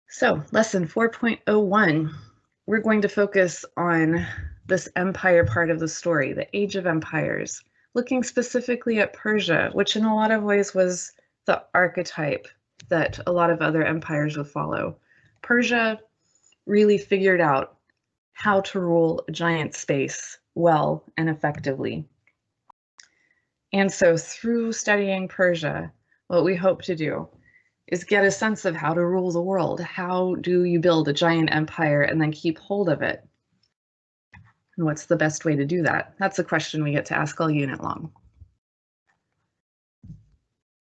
So, lesson 4.01, we're going to focus on this empire part of the story, the Age of Empires, looking specifically at Persia, which in a lot of ways was the archetype that a lot of other empires would follow. Persia really figured out how to rule a giant space well and effectively. And so through studying Persia, what we hope to do is get a sense of how to rule the world. How do you build a giant empire and then keep hold of it? And what's the best way to do that? That's a question we get to ask all unit long.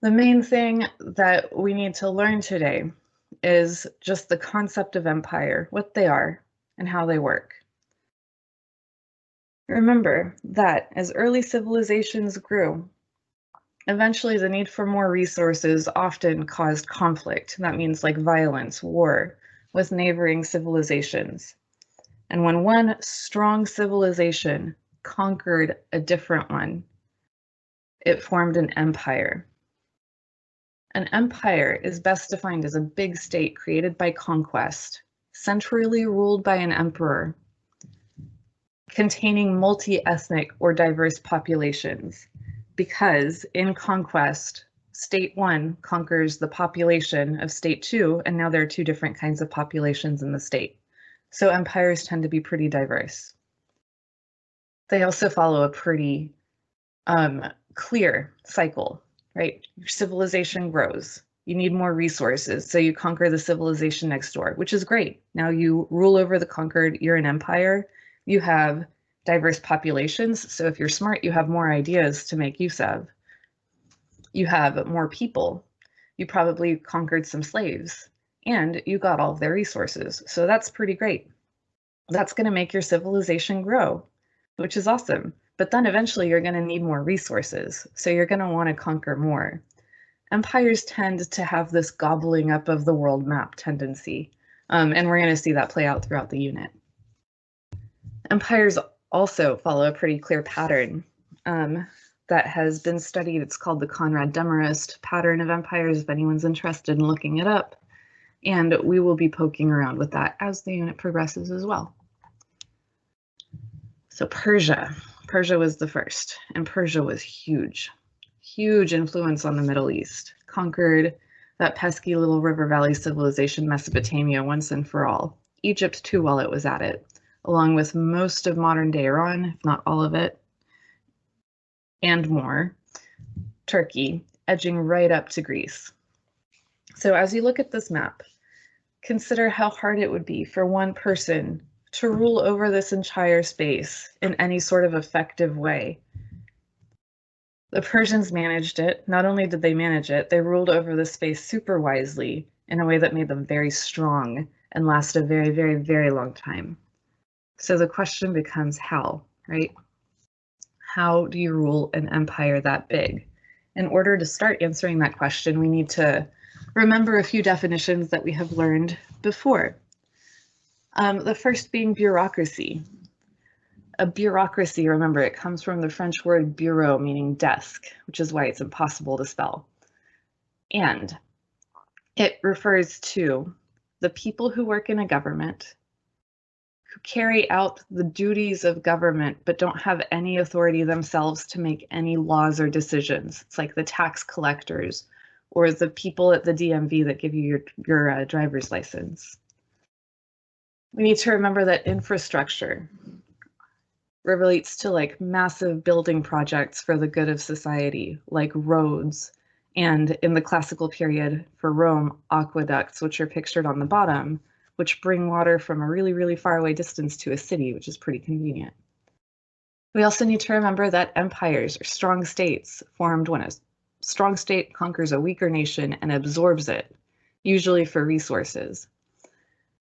The main thing that we need to learn today is just the concept of empire, what they are and how they work. Remember that as early civilizations grew, eventually the need for more resources often caused conflict. That means like violence, war with neighboring civilizations. And when one strong civilization conquered a different one, it formed an empire. An empire is best defined as a big state created by conquest, centrally ruled by an emperor, containing multi-ethnic or diverse populations, because in conquest, state one conquers the population of state two, and now there are two different kinds of populations in the state. So empires tend to be pretty diverse. They also follow a pretty clear cycle, right? Your civilization grows. You need more resources, so you conquer the civilization next door, which is great. Now you rule over the conquered, you're an empire. You have diverse populations, so if you're smart, you have more ideas to make use of. You have more people. You probably conquered some slaves, and you got all of their resources, so that's pretty great. That's going to make your civilization grow, which is awesome. But then eventually you're going to need more resources, so you're going to want to conquer more. Empires tend to have this gobbling up of the world map tendency, and we're going to see that play out throughout the unit. Empires also follow a pretty clear pattern that has been studied. It's called the Conrad-Demarest pattern of empires, if anyone's interested in looking it up. And we will be poking around with that as the unit progresses as well. So Persia was the first, and Persia was huge influence on the Middle East, conquered that pesky little river valley civilization, Mesopotamia, once and for all. Egypt too, while it was at it, along with most of modern day Iran, if not all of it, and more. Turkey, edging right up to Greece. So as you look at this map, consider how hard it would be for one person to rule over this entire space in any sort of effective way. The Persians managed it. Not only did they manage it, they ruled over the space super wisely in a way that made them very strong and last a very, very, very long time. So the question becomes how, right? How do you rule an empire that big? In order to start answering that question, we need to remember a few definitions that we have learned before. The first being bureaucracy. A bureaucracy, remember, it comes from the French word bureau, meaning desk, which is why it's impossible to spell. And it refers to the people who work in a government, who carry out the duties of government, but don't have any authority themselves to make any laws or decisions. It's like the tax collectors or the people at the DMV that give you your driver's license. We need to remember that infrastructure relates to like massive building projects for the good of society, like roads, and in the classical period for Rome, aqueducts, which are pictured on the bottom, which bring water from a really, really far away distance to a city, which is pretty convenient. We also need to remember that empires or strong states formed when a strong state conquers a weaker nation and absorbs it, usually for resources.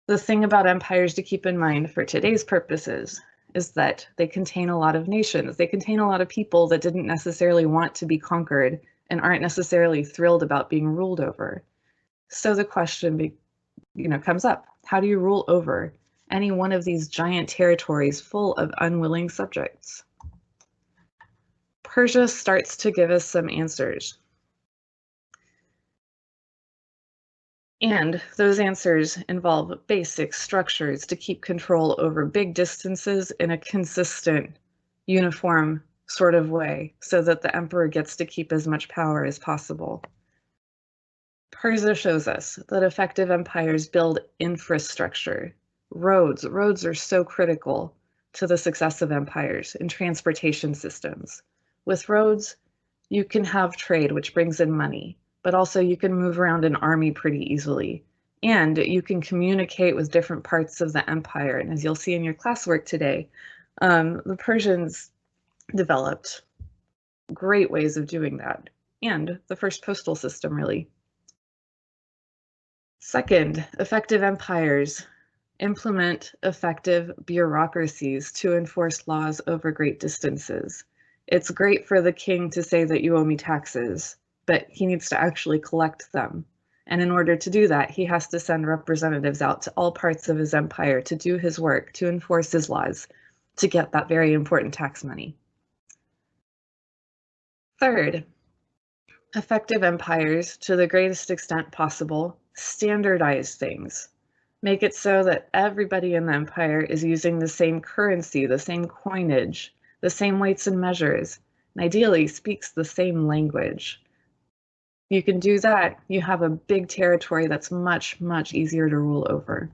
The thing about empires to keep in mind for today's purposes is that they contain a lot of nations. They contain a lot of people that didn't necessarily want to be conquered and aren't necessarily thrilled about being ruled over. So the question, comes up. How do you rule over any one of these giant territories full of unwilling subjects? Persia starts to give us some answers. And those answers involve basic structures to keep control over big distances in a consistent, uniform sort of way so that the emperor gets to keep as much power as possible. Persia shows us that effective empires build infrastructure. Roads are so critical to the success of empires and transportation systems. With roads, you can have trade, which brings in money, but also you can move around an army pretty easily. And you can communicate with different parts of the empire. And as you'll see in your classwork today, the Persians developed great ways of doing that. And the first postal system, really. Second, effective empires implement effective bureaucracies to enforce laws over great distances. It's great for the king to say that you owe me taxes, but he needs to actually collect them. And in order to do that, he has to send representatives out to all parts of his empire to do his work, to enforce his laws, to get that very important tax money. Third, effective empires, to the greatest extent possible, standardize things. Make it so that everybody in the empire is using the same currency, the same coinage, the same weights and measures, and ideally speaks the same language. You can do that, you have a big territory that's much, much easier to rule over.